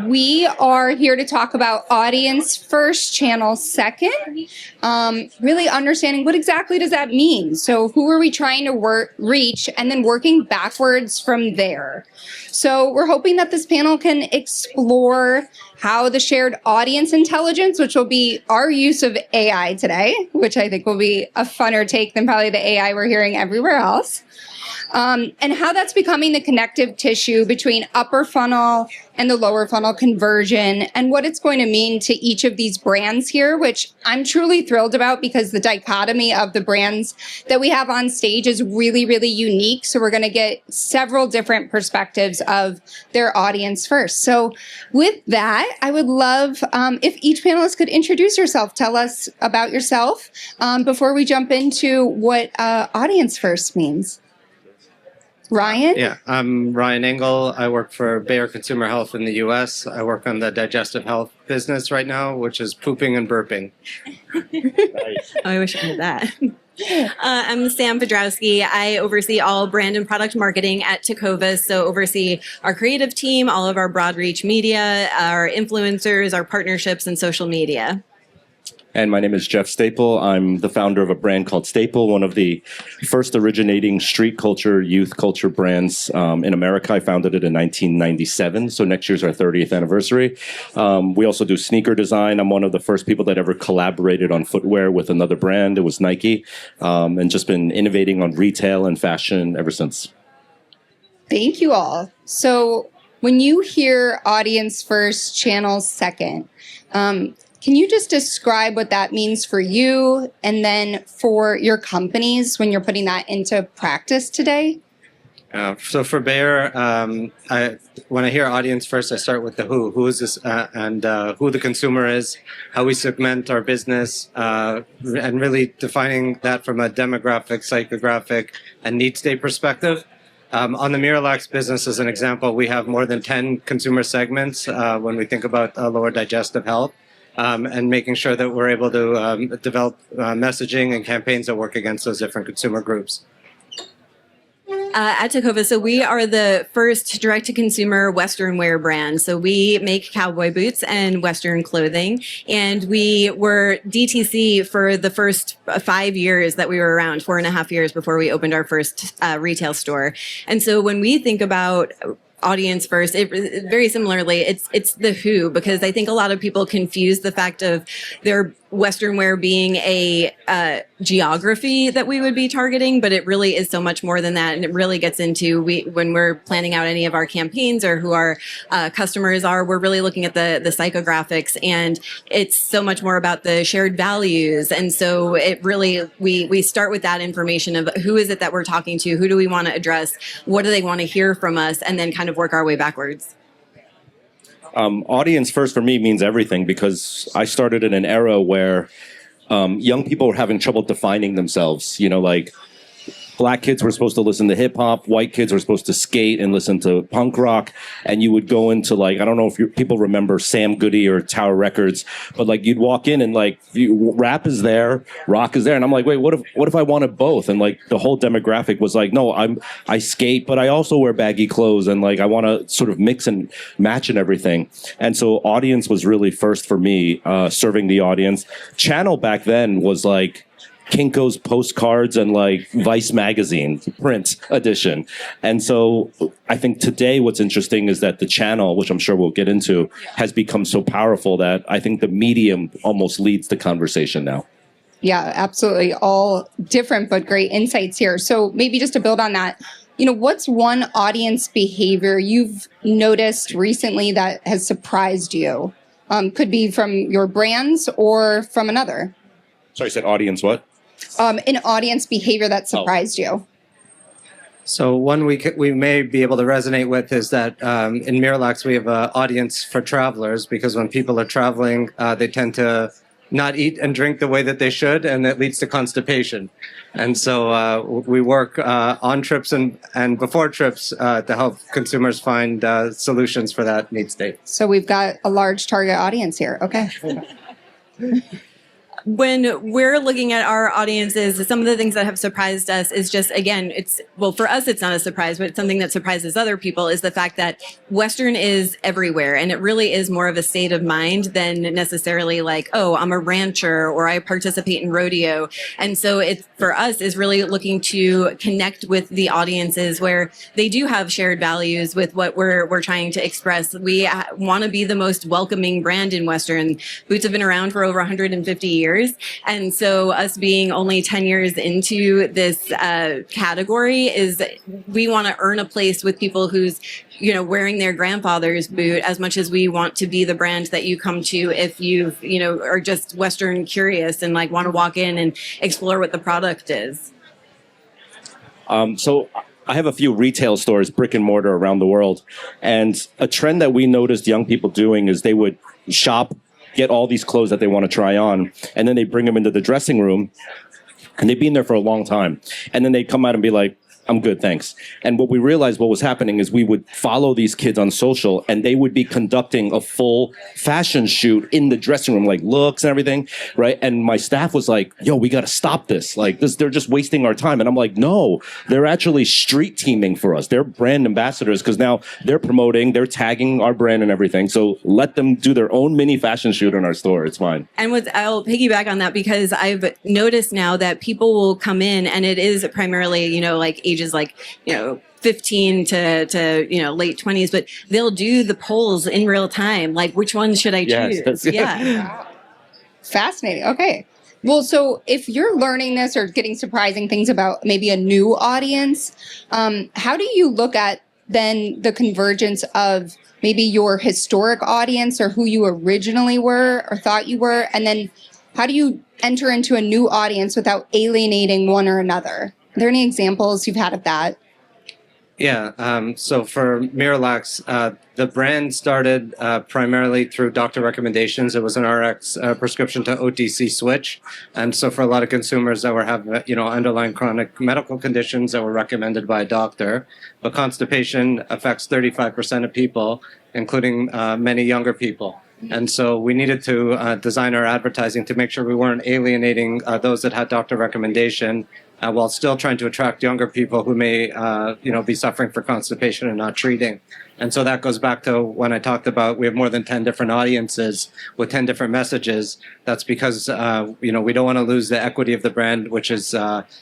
We are here to talk about audience first, channel second, really understanding what exactly does that mean. So who are we trying to reach, and then working backwards from there. So we're hoping that this panel can explore how the shared audience intelligence, which will be our use of AI today, which I think will be a funner take than probably the AI we're hearing everywhere else, and how that's becoming the connective tissue between upper funnel and the lower funnel conversion, and what it's going to mean to each of these brands here, which I'm truly thrilled about because the dichotomy of the brands that we have on stage is really, really unique. So we're going to get several different perspectives of their audience first. So with that, I would love if each panelist could introduce yourself, tell us about yourself before we jump into what audience first means. Ryan? Yeah, I'm Ryan Engel. I work for Bayer Consumer Health in the U.S. I work on the digestive health business right now, which is pooping and burping. I wish I had that. I'm Sam Fodrowski. I oversee all brand and product marketing at Tecovas, so oversee our creative team, all of our broad reach media, our influencers, our partnerships, and social media. And my name is Jeff Staple. I'm the founder of a brand called Staple, one of the first originating street culture, youth culture brands in America. I founded it in 1997, so next year's our 30th anniversary. We also do sneaker design. I'm one of the first people that ever collaborated on footwear with another brand. It was Nike, and just been innovating on retail and fashion ever since. Thank you all. So when you hear audience first, channel second, can you just describe what that means for you and then for your companies when you're putting that into practice today? So for Bayer, when I hear audience first, I start with the who. Who is this and who the consumer is, how we segment our business, and really defining that from a demographic, psychographic, and need state perspective. On the Miralax business, as an example, we have more than 10 consumer segments when we think about lower digestive health. And making sure that we're able to develop messaging and campaigns that work against those different consumer groups. At Tecovas, so we are the first direct-to-consumer Western wear brand. So we make cowboy boots and Western clothing, and we were DTC for the first 5 years that we were around, 4.5 years before we opened our first retail store. And so when we think about audience first, very similarly, it's the who, because I think a lot of people confuse the fact of their Western wear being a geography that we would be targeting, but it really is so much more than that. And it really gets into, when we're planning out any of our campaigns or who our customers are, we're really looking at the psychographics, and it's so much more about the shared values. And so it really, we start with that information of who is it that we're talking to, who do we want to address, what do they want to hear from us, and then kind of work our way backwards. Audience first for me means everything, because I started in an era where young people were having trouble defining themselves. You know, like black kids were supposed to listen to hip hop, white kids were supposed to skate and listen to punk rock, and you would go into, like, I don't know if people remember Sam Goody or Tower Records, but like you'd walk in and like rap is there, rock is there, and I'm like, wait, what if I wanted both? And like the whole demographic was like, no, I skate, but I also wear baggy clothes, and like I want to sort of mix and match and everything. And so audience was really first for me, serving the audience. Channel back then was like Kinko's postcards and like Vice magazine print edition. And so I think today what's interesting is that the channel, which I'm sure we'll get into, has become so powerful that I think the medium almost leads the conversation now. Yeah, absolutely. All different but great insights here. So maybe just to build on that, you know, what's one audience behavior you've noticed recently that has surprised you? Could be from your brands or from another. Sorry, I said audience what? An audience behavior that surprised you. So one we may be able to resonate with is that in Miralax we have an audience for travelers, because when people are traveling, they tend to not eat and drink the way that they should, and that leads to constipation. And so we work on trips and before trips to help consumers find solutions for that need state. So we've got a large target audience here. Okay. when we're looking at our audiences, some of the things that have surprised us is just, again, for us, it's not a surprise, but it's something that surprises other people is the fact that Western is everywhere. And it really is more of a state of mind than necessarily like, oh, I'm a rancher or I participate in rodeo. And so it, for us, is really looking to connect with the audiences where they do have shared values with what we're trying to express. We want to be the most welcoming brand in Western. Boots have been around for over 150 years. And so us being only 10 years into this category is we want to earn a place with people who's, wearing their grandfather's boot as much as we want to be the brand that you come to if you, are just Western curious and like want to walk in and explore what the product is. So I have a few retail stores, brick and mortar around the world. And a trend that we noticed young people doing is they would shop, get all these clothes that they want to try on, and then they bring them into the dressing room, and they'd be in there for a long time. And then they'd come out and be like, I'm good, thanks. And what we realized what was happening is we would follow these kids on social and they would be conducting a full fashion shoot in the dressing room, like looks and everything, right? And my staff was like, yo, we got to stop this. Like this, they're just wasting our time. And I'm like, no, they're actually street teaming for us. They're brand ambassadors because now they're promoting, they're tagging our brand and everything. So let them do their own mini fashion shoot in our store. It's fine. And I'll piggyback on that because I've noticed now that people will come in and it is primarily, like ages like, 15 to late 20s, but they'll do the polls in real time. Like, which one should I choose? Yeah. Fascinating. Okay. Well, so if you're learning this or getting surprising things about maybe a new audience, how do you look at then the convergence of maybe your historic audience or who you originally were or thought you were? And then how do you enter into a new audience without alienating one or another? Are there any examples you've had of that? Yeah. So for Miralax, the brand started primarily through doctor recommendations. It was an RX prescription to OTC switch. And so for a lot of consumers that were having, underlying chronic medical conditions that were recommended by a doctor, but constipation affects 35% of people, including many younger people. And so we needed to design our advertising to make sure we weren't alienating those that had doctor recommendation while still trying to attract younger people who may, be suffering for constipation and not treating. And so that goes back to when I talked about we have more than 10 different audiences with 10 different messages. That's because, we don't want to lose the equity of the brand, which is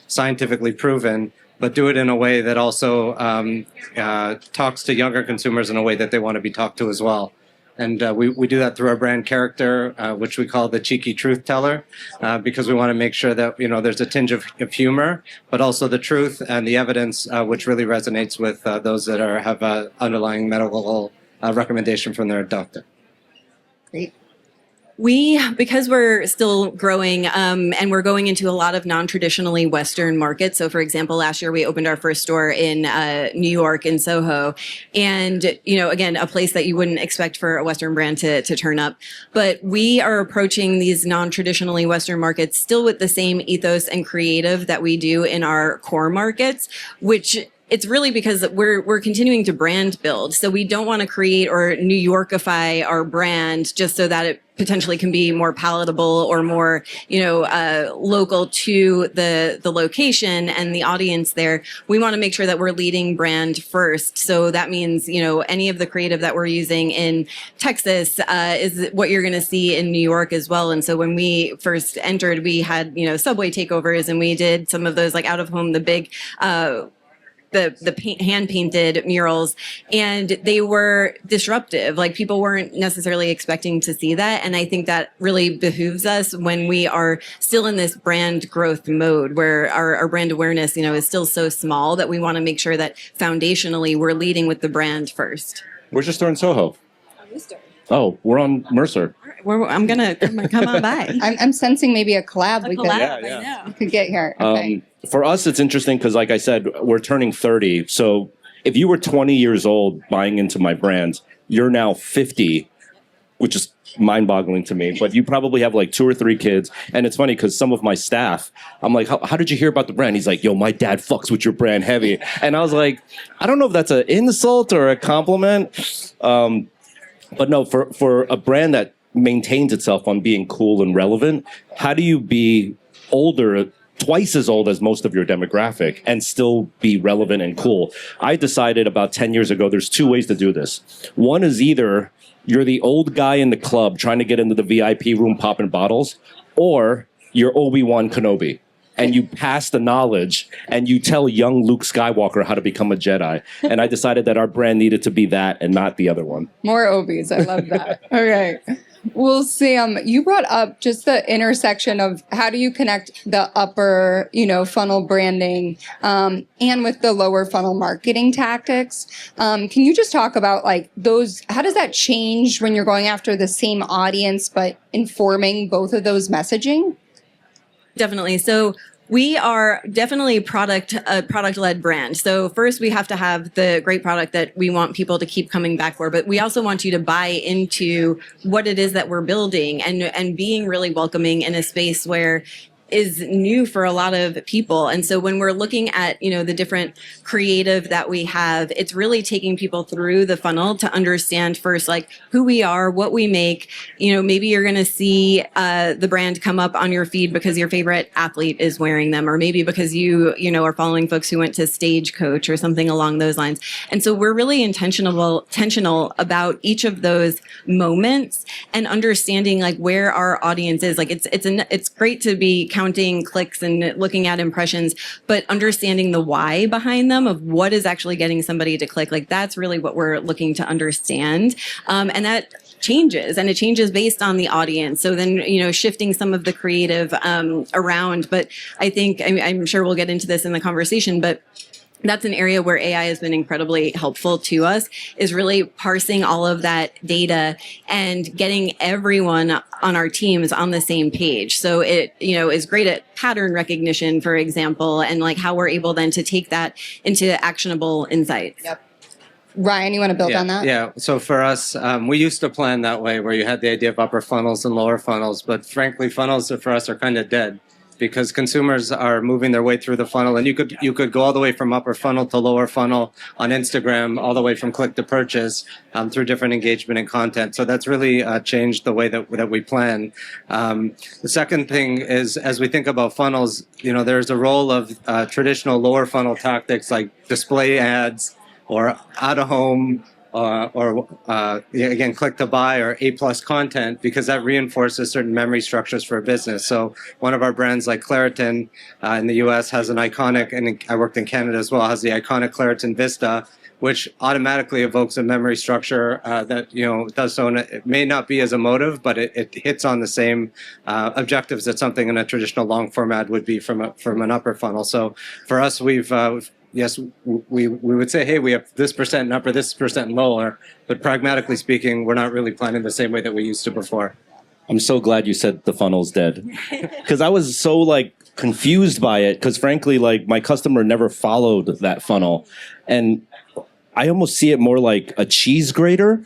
scientifically proven, but do it in a way that also talks to younger consumers in a way that they want to be talked to as well. And we do that through our brand character, which we call the cheeky truth teller, because we want to make sure that, there's a tinge of humor, but also the truth and the evidence, which really resonates with those that have underlying medical recommendation from their doctor. Great. Because we're still growing and we're going into a lot of non-traditionally Western markets. So, for example, last year we opened our first store in New York in Soho. And, again, a place that you wouldn't expect for a Western brand to turn up. But we are approaching these non-traditionally Western markets still with the same ethos and creative that we do in our core markets, which it's really because we're continuing to brand build. So we don't want to create or New Yorkify our brand just so that it potentially can be more palatable or more, local to the location and the audience there. We want to make sure that we're leading brand first. So that means, any of the creative that we're using in Texas is what you're going to see in New York as well. And so when we first entered, we had, subway takeovers and we did some of those like out of home, the big, the hand painted murals, and they were disruptive. Like people weren't necessarily expecting to see that. And I think that really behooves us when we are still in this brand growth mode where our brand awareness, is still so small that we want to make sure that foundationally we're leading with the brand first. Where's your store in Soho? Oh, we're on Mercer. I'm going to come on by. I'm sensing maybe a collab I could get here. Okay. For us, it's interesting because, like I said, we're turning 30. So if you were 20 years old buying into my brand, you're now 50, which is mind-boggling to me. But you probably have like 2 or 3 kids. And it's funny because some of my staff, I'm like, how did you hear about the brand? He's like, yo, my dad fucks with your brand heavy. And I was like, I don't know if that's an insult or a compliment. But no, for a brand that maintains itself on being cool and relevant, how do you be older, twice as old as most of your demographic, and still be relevant and cool? I decided about 10 years ago, there's two ways to do this. One is either you're the old guy in the club trying to get into the VIP room popping bottles, or you're Obi-Wan Kenobi. And you pass the knowledge and you tell young Luke Skywalker how to become a Jedi. And I decided that our brand needed to be that and not the other one. More Obies. I love that. Okay. Well, Sam, you brought up just the intersection of how do you connect the upper, funnel branding and with the lower funnel marketing tactics. Can you just talk about like those, how does that change when you're going after the same audience, but informing both of those messaging? Definitely. So we are definitely a product-led brand. So first we have to have the great product that we want people to keep coming back for, but we also want you to buy into what it is that we're building and being really welcoming in a space where is new for a lot of people. And so when we're looking at, the different creative that we have, it's really taking people through the funnel to understand first, like who we are, what we make. Maybe you're going to see the brand come up on your feed because your favorite athlete is wearing them, or maybe because you are following folks who went to Stagecoach or something along those lines. And so we're really intentional about each of those moments and understanding like where our audience is. Like it's great to be counting clicks and looking at impressions, but understanding the why behind them of what is actually getting somebody to click, like that's really what we're looking to understand. And that changes, and it changes based on the audience. So then, shifting some of the creative around. But I think, I'm sure we'll get into this in the conversation, but that's an area where AI has been incredibly helpful to us, is really parsing all of that data and getting everyone on our teams on the same page. So it, is great at pattern recognition, for example, and like how we're able then to take that into actionable insights. Yep. Ryan, you want to build on that? Yeah. So for us, we used to plan that way, where you had the idea of upper funnels and lower funnels, but frankly, funnels for us are kind of dead, because consumers are moving their way through the funnel, and you could go all the way from upper funnel to lower funnel on Instagram, all the way from click to purchase through different engagement and content. So that's really changed the way that we plan. The second thing is, as we think about funnels, there's a role of traditional lower funnel tactics like display ads or out of home. Again, click to buy or A+ content, because that reinforces certain memory structures for a business. So one of our brands like Claritin in the US has an iconic, and I worked in Canada as well, has the iconic Claritin Vista, which automatically evokes a memory structure that, does so. And it may not be as emotive, but it hits on the same objectives that something in a traditional long form ad would be from an upper funnel. So for us, yes, we would say, hey, we have this percent upper, this percent lower, but pragmatically speaking, we're not really planning the same way that we used to before. I'm so glad you said the funnel's dead, because I was so confused by it, because frankly, my customer never followed that funnel, and I almost see it more like a cheese grater,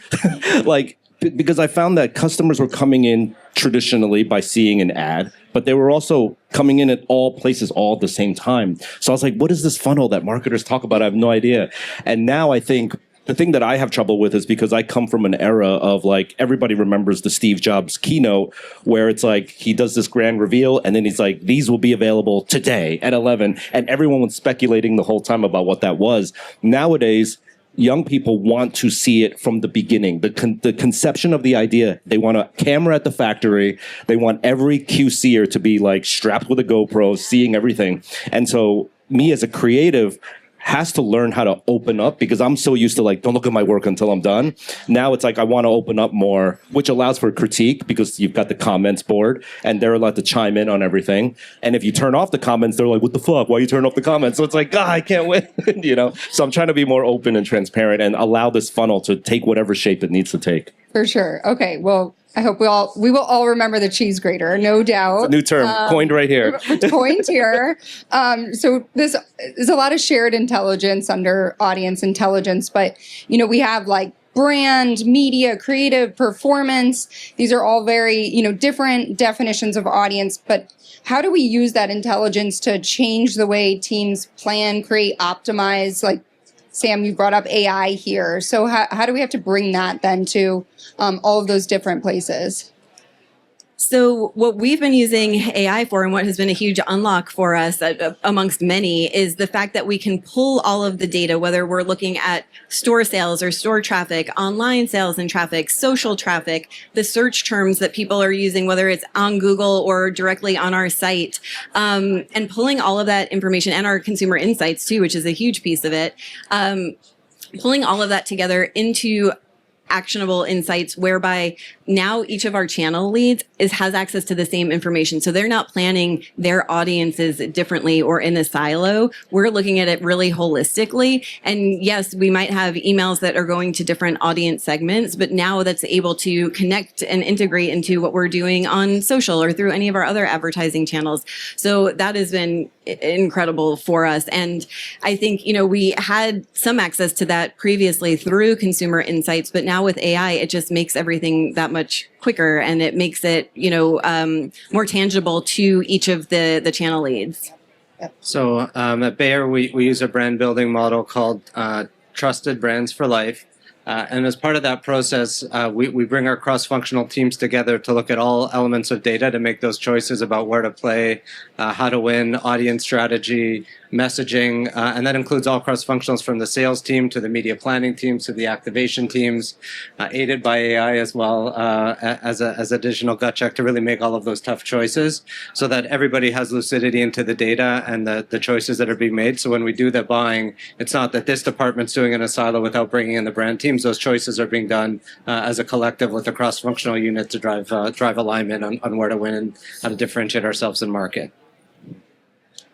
because I found that customers were coming in traditionally by seeing an ad, but they were also coming in at all places all at the same time. So I was like, what is this funnel that marketers talk about? I have no idea. And now I think the thing that I have trouble with is because I come from an era of everybody remembers the Steve Jobs keynote, where it's he does this grand reveal and then he's like, these will be available today at 11. And everyone was speculating the whole time about what that was. Nowadays, young people want to see it from the beginning. The conception of the idea. They want a camera at the factory. They want every QCer to be strapped with a GoPro, seeing everything. And so me as a creative has to learn how to open up, because I'm so used to don't look at my work until I'm done. Now it's I want to open up more, which allows for critique, because you've got the comments board and they're allowed to chime in on everything. And if you turn off the comments, they're like, what the fuck? Why you turn off the comments? So it's I can't win, So I'm trying to be more open and transparent and allow this funnel to take whatever shape it needs to take. For sure. Okay. Well, I hope we will all remember the cheese grater, no doubt. It's a new term, coined right here. Coined here. So there's a lot of shared intelligence under audience intelligence, but we have brand, media, creative, performance. These are all very different definitions of audience. But how do we use that intelligence to change the way teams plan, create, optimize? Sam, you brought up AI here. So how do we have to bring that then to all of those different places? So what we've been using AI for, and what has been a huge unlock for us amongst many, is the fact that we can pull all of the data, whether we're looking at store sales or store traffic, online sales and traffic, social traffic, the search terms that people are using, whether it's on Google or directly on our site, and pulling all of that information, and our consumer insights too, which is a huge piece of it, pulling all of that together into actionable insights, whereby now each of our channel leads has access to the same information. So they're not planning their audiences differently or in a silo. We're looking at it really holistically. And yes, we might have emails that are going to different audience segments, but now that's able to connect and integrate into what we're doing on social or through any of our other advertising channels. So that has been incredible for us. And I think, we had some access to that previously through consumer insights, but now with AI, it just makes everything that much quicker, and it makes it, more tangible to each of the channel leads. So at Bayer, we use a brand building model called Trusted Brands for Life. And as part of that process, we bring our cross-functional teams together to look at all elements of data to make those choices about where to play, how to win, audience strategy, messaging, and that includes all cross-functionals from the sales team to the media planning teams to the activation teams, aided by AI as well as additional gut check to really make all of those tough choices so that everybody has lucidity into the data and the choices that are being made. So when we do the buying, it's not that this department's doing it in a silo without bringing in the brand teams. Those choices are being done as a collective with a cross-functional unit to drive alignment on where to win and how to differentiate ourselves in market.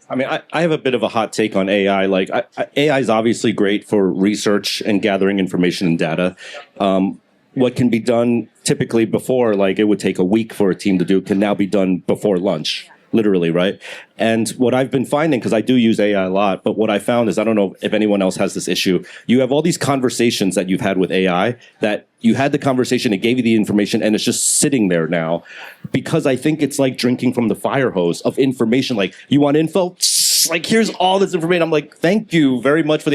I mean, I have a bit of a hot take on AI. Like, AI is obviously great for research and gathering information and data. What can be done typically before, like it would take a week for a team to do, can now be done before lunch, literally, right? And what I've been finding, because I do use AI a lot, but what I found is, I don't know if anyone else has this issue, you have all these conversations that you've had with AI that you had the conversation, it gave you the information, and it's just sitting there now. Because I think it's like drinking from the fire hose of information. Like, you want info? Like, here's all this information. I'm like, thank you very much for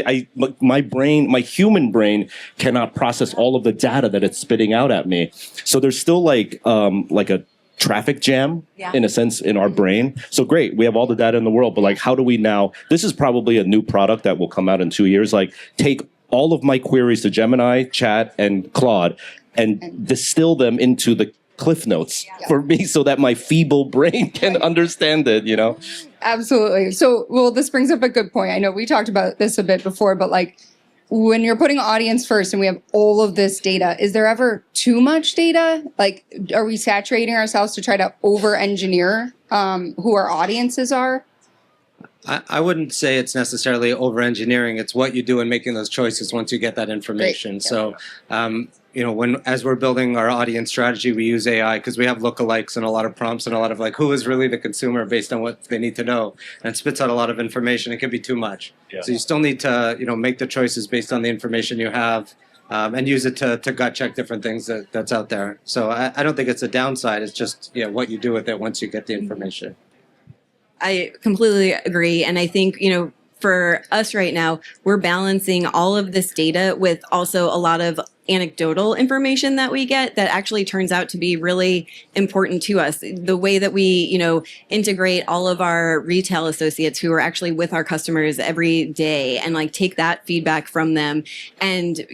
my brain, my human brain cannot process all of the data that it's spitting out at me. So there's still like a traffic jam in a sense in our brain. So great, we have all the data in the world, but like, how do we now, this is probably a new product that will come out in 2 years, like take all of my queries to Gemini, Chat, and Claude and distill them into the Cliff Notes for me so that my feeble brain can understand it, Absolutely. So, well, this brings up a good point. I know we talked about this a bit before, but like when you're putting audience first and we have all of this data, is there ever too much data? Like, are we saturating ourselves to try to over-engineer who our audiences are? I wouldn't say it's necessarily over-engineering. It's what you do in making those choices once you get that information. Great. So, as we're building our audience strategy, we use AI because we have lookalikes and a lot of prompts and a lot of like, who is really the consumer based on what they need to know, and it spits out a lot of information. It can be too much. Yeah. So you still need to, make the choices based on the information you have. And use it to gut check different things that's out there. So I don't think it's a downside. It's just what you do with it once you get the information. I completely agree. And I think, for us right now, we're balancing all of this data with also a lot of anecdotal information that we get that actually turns out to be really important to us. The way that we, integrate all of our retail associates who are actually with our customers every day and like take that feedback from them and,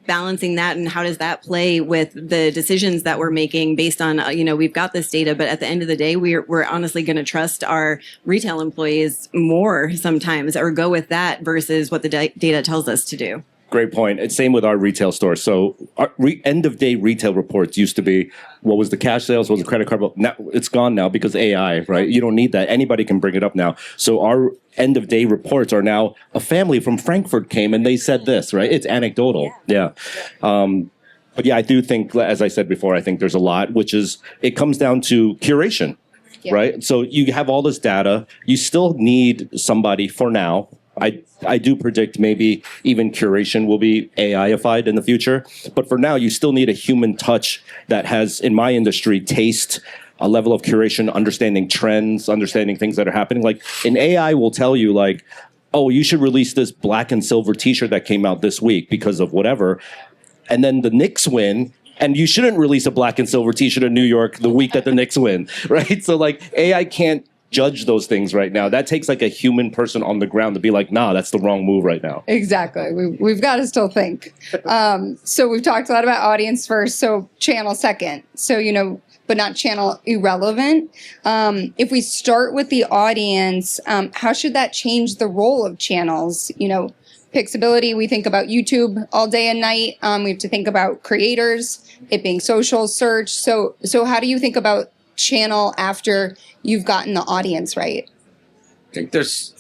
balancing that and how does that play with the decisions that we're making based on, we've got this data, but at the end of the day, we're honestly going to trust our retail employees more sometimes or go with that versus what the data tells us to do. Great point. It's same with our retail stores. So our end of day retail reports used to be what was the cash sales, what was the credit card bill. Now it's gone now because AI, right? You don't need that. Anybody can bring it up now. So our end of day reports are now a family from Frankfurt came and they said this, right? It's anecdotal. Yeah. But yeah, I do think, as I said before, I think there's a lot, which is it comes down to curation, right? So you have all this data. You still need somebody for now. I do predict maybe even curation will be AI-ified in the future. But for now, you still need a human touch that has, in my industry, taste, a level of curation, understanding trends, understanding things that are happening. Like an AI will tell you like, oh, you should release this black and silver t-shirt that came out this week because of whatever. And then the Knicks win. And you shouldn't release a black and silver t-shirt in New York the week that the Knicks win, right? So like AI can't judge those things right now. That takes like a human person on the ground to be like, nah, that's the wrong move right now. Exactly. We've got to still think. So we've talked a lot about audience first, so channel second. So, but not channel irrelevant. If we start with the audience, how should that change the role of channels? Pixability, we think about YouTube all day and night. We have to think about creators, it being social search. So how do you think about channel after you've gotten the audience right? I think there's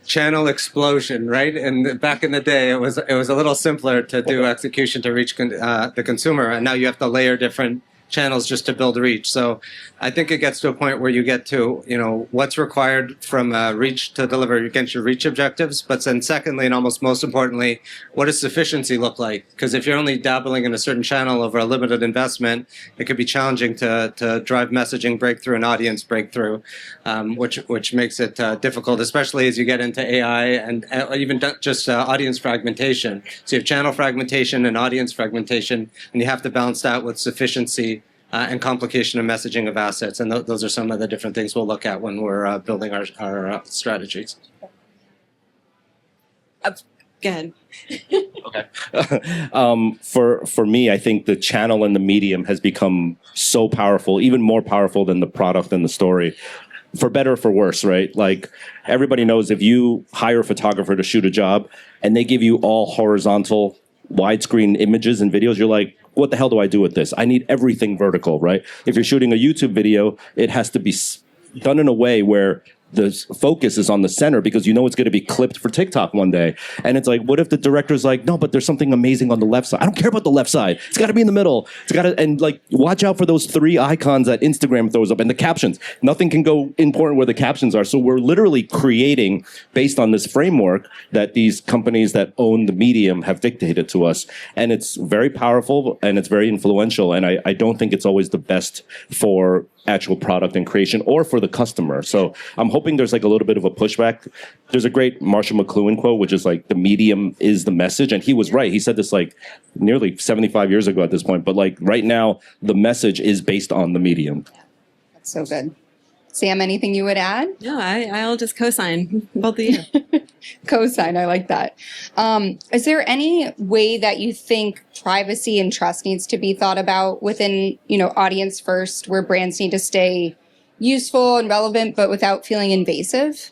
channel explosion, right? And back in the day, it was a little simpler to do execution to reach the consumer, and now you have to layer different channels just to build reach. So I think it gets to a point where you get to, what's required from reach to deliver against your reach objectives. But then secondly, and almost most importantly, what does sufficiency look like? Because if you're only dabbling in a certain channel over a limited investment, it could be challenging to drive messaging breakthrough and audience breakthrough, which makes it difficult, especially as you get into AI and even just audience fragmentation. So you have channel fragmentation and audience fragmentation, and you have to balance that with sufficiency and complication of messaging of assets. And those are some of the different things we'll look at when we're building our strategies. Go ahead. Okay. For me, I think the channel and the medium has become so powerful, even more powerful than the product and the story. For better or for worse, right? Like everybody knows if you hire a photographer to shoot a job and they give you all horizontal widescreen images and videos, you're like, what the hell do I do with this? I need everything vertical, right? If you're shooting a YouTube video, it has to be done in a way where the focus is on the center because it's going to be clipped for TikTok one day. And it's like, what if the director's like, no, but there's something amazing on the left side. I don't care about the left side. It's got to be in the middle. And like, watch out for those 3 icons that Instagram throws up and the captions. Nothing can go important where the captions are. So we're literally creating based on this framework that these companies that own the medium have dictated to us. And it's very powerful and it's very influential. And I don't think it's always the best for actual product and creation or for the customer. So I'm hoping there's like a little bit of a pushback. There's a great Marshall McLuhan quote, which is like, the medium is the message. And he was right. He said this like nearly 75 years ago at this point. But like right now, the message is based on the medium. That's so good. Sam, anything you would add? No, I'll just co-sign both of you. Co-sign, I like that. Is there any way that you think privacy and trust needs to be thought about within, audience first, where brands need to stay useful and relevant, but without feeling invasive?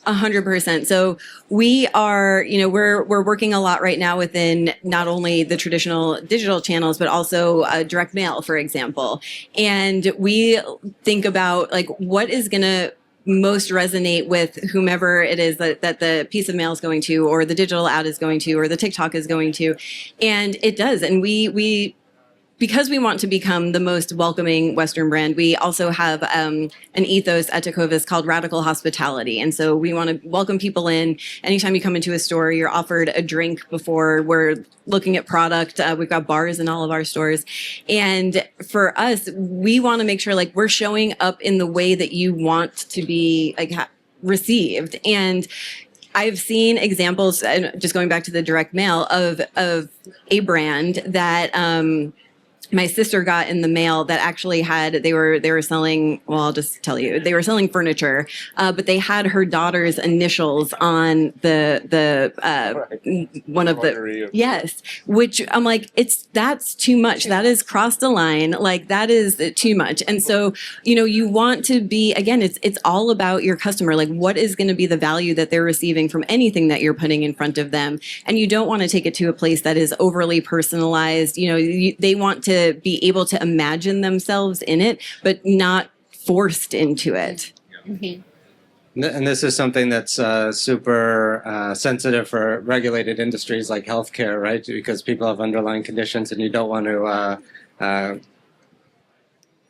100%. So we are, we're working a lot right now within not only the traditional digital channels, but also direct mail, for example. And we think about like what is going to most resonate with whomever it is that the piece of mail is going to, or the digital ad is going to, or the TikTok is going to. And it does. And we because we want to become the most welcoming Western brand, we also have an ethos at Tecovas called radical hospitality. And so we want to welcome people in. Anytime you come into a store, you're offered a drink before we're looking at product. We've got bars in all of our stores. And for us, we want to make sure like we're showing up in the way that you want to be like received. And I've seen examples, just going back to the direct mail, of a brand that my sister got in the mail that actually had, they were selling, well, I'll just tell you, they were selling furniture, but they had her daughter's initials on the one of the, yes, which I'm like, that's too much. That is crossed the line. Like that is too much. And so, you want to be, again, it's all about your customer. Like what is going to be the value that they're receiving from anything that you're putting in front of them. And you don't want to take it to a place that is overly personalized. They want to be able to imagine themselves in it, but not forced into it. Mm-hmm. And this is something that's super sensitive for regulated industries like healthcare, right? Because people have underlying conditions and you don't want to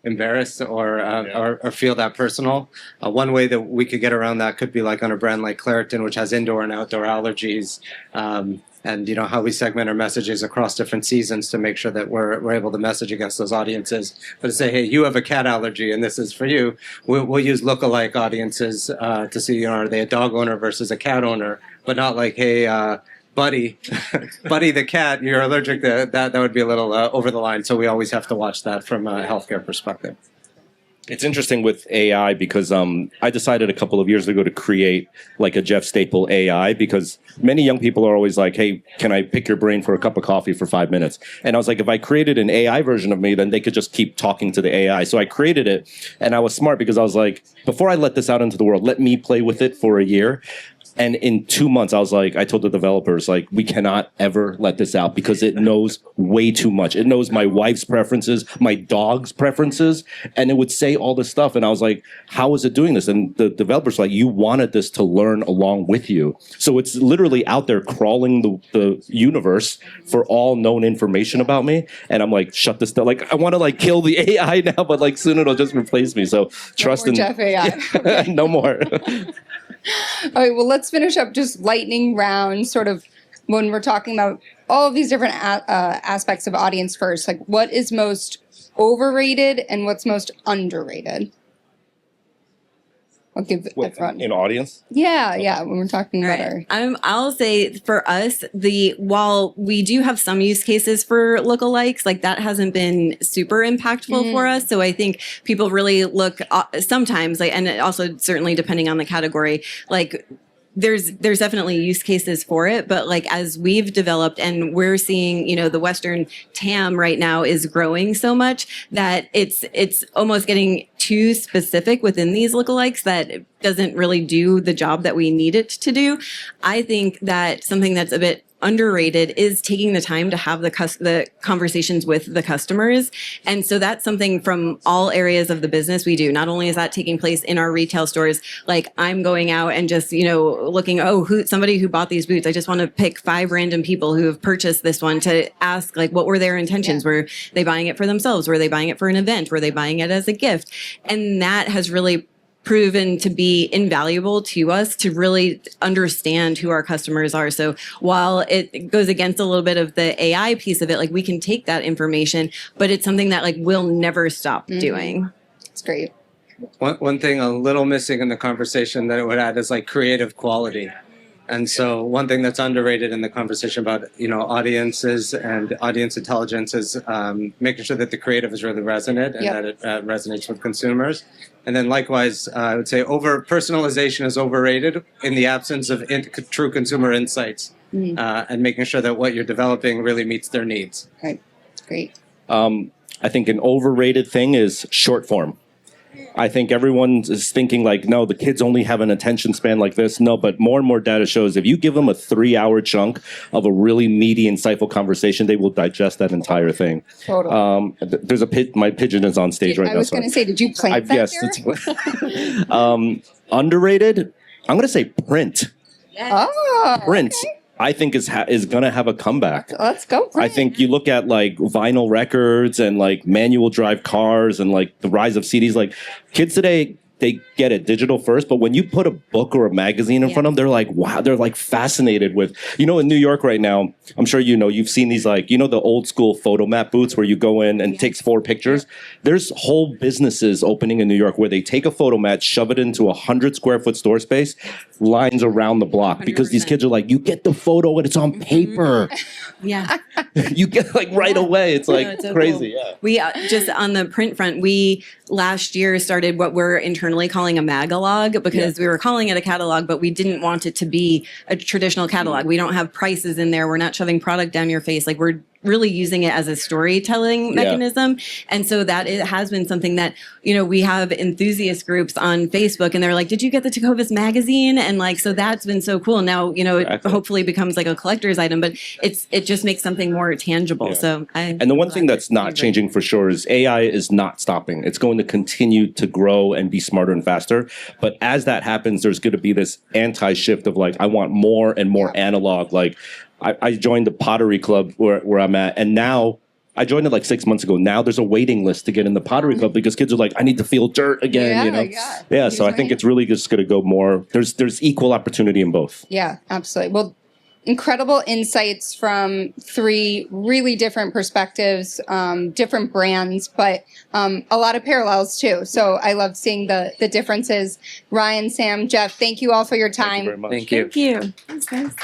embarrass or feel that personal. One way that we could get around that could be like on a brand like Claritin, which has indoor and outdoor allergies. And how we segment our messages across different seasons to make sure that we're able to message against those audiences. But to say, hey, you have a cat allergy and this is for you, we'll use lookalike audiences to see, are they a dog owner versus a cat owner, but not like, hey, Buddy, Buddy the cat, you're allergic to that, that would be a little over the line. So we always have to watch that from a healthcare perspective. It's interesting with AI because I decided a couple of years ago to create like a Jeff Staple AI because many young people are always like, hey, can I pick your brain for a cup of coffee for 5 minutes? And I was like, if I created an AI version of me, then they could just keep talking to the AI. So I created it and I was smart because I was like, before I let this out into the world, let me play with it for a year. And in 2 months, I was like, I told the developers, like, we cannot ever let this out because it knows way too much. It knows my wife's preferences, my dog's preferences, and it would say all this stuff. And I was like, how is it doing this? And the developers were like, you wanted this to learn along with you. So it's literally out there crawling the universe for all known information about me. And I'm like, shut this down. Like, I want to like kill the AI now, but like soon it'll just replace me. So trust in Jeff AI. no more. All right, well, let's finish up just lightning round, sort of when we're talking about all of these different aspects of audience first. Like, what is most overrated and what's most underrated? I'll give everyone. In audience? Yeah, when we're talking about Right. I'll say for us, while we do have some use cases for lookalikes, like that hasn't been super impactful for us. So I think people really look sometimes, like, and also certainly depending on the category, like there's definitely use cases for it, but like as we've developed and we're seeing, the Western TAM right now is growing so much that it's almost getting too specific within these lookalikes that it doesn't really do the job that we need it to do. I think that something that's a bit underrated is taking the time to have the conversations with the customers. And so that's something from all areas of the business we do. Not only is that taking place in our retail stores, like I'm going out and just, looking, somebody who bought these boots. I just want to pick 5 random people who have purchased this one to ask, like, what were their intentions? Yeah. Were they buying it for themselves? Were they buying it for an event? Were they buying it as a gift? And that has really proven to be invaluable to us to really understand who our customers are. So while it goes against a little bit of the AI piece of it, like we can take that information, but it's something that like we'll never stop doing. It's great. One thing a little missing in the conversation that it would add is like creative quality. And so one thing that's underrated in the conversation about, audiences and audience intelligence is making sure that the creative is really resonant and that it resonates with consumers. And then likewise, I would say personalization is overrated in the absence of true consumer insights and making sure that what you're developing really meets their needs. Right. Great. I think an overrated thing is short form. I think everyone is thinking like, no, the kids only have an attention span like this. No, but more and more data shows if you give them a 3-hour chunk of a really meaty, insightful conversation, they will digest that entire thing. Totally. There's my pigeon is on stage right now. I was going to say, did you plant that Yes. Underrated? I'm going to say print. Yes. Oh, print. Okay. I think is going to have a comeback. Let's go. Print. I think you look at like vinyl records and like manual drive cars and like the rise of CDs. Like kids today, they get it digital first, but when you put a book or a magazine in front of them, they're like, wow, they're like fascinated with, in New York right now, I'm sure you've seen these like, the old school photomat booths where you go in and it takes 4 pictures. There's whole businesses opening in New York where they take a photomat, shove it into 100 square foot store space, lines around the block 100%. Because these kids are like, you get the photo and it's on paper. Yeah. You get like right away. It's like it's so crazy. Cool. Yeah. We just on the print front, we last year started what we're internally calling a magalog because we were calling it a catalog, but we didn't want it to be a traditional catalog. We don't have prices in there. We're not shoving product down your face. Like we're really using it as a storytelling mechanism. And so that it has been something that, we have enthusiast groups on Facebook and they're like, did you get the Tecovas magazine? And like, so that's been so cool. Now, it hopefully becomes like a collector's item, but it just makes something more tangible. Yeah. And the one thing that's not changing for sure is AI is not stopping. It's going to continue to grow and be smarter and faster. But as that happens, there's going to be this anti-shift of like, I want more and more analog. Like I joined the pottery club where I'm at, and now I joined it like 6 months ago. Now there's a waiting list to get in the pottery club because kids are like, I need to feel dirt again, Yeah, so I think it's really just going to go more. There's equal opportunity in both. Yeah, absolutely. Well, incredible insights from 3 really different perspectives, different brands, but a lot of parallels too. So I love seeing the differences. Ryan, Sam, Jeff, thank you all for your time. Thank you very much. Thank you. Thank you. Thanks, guys.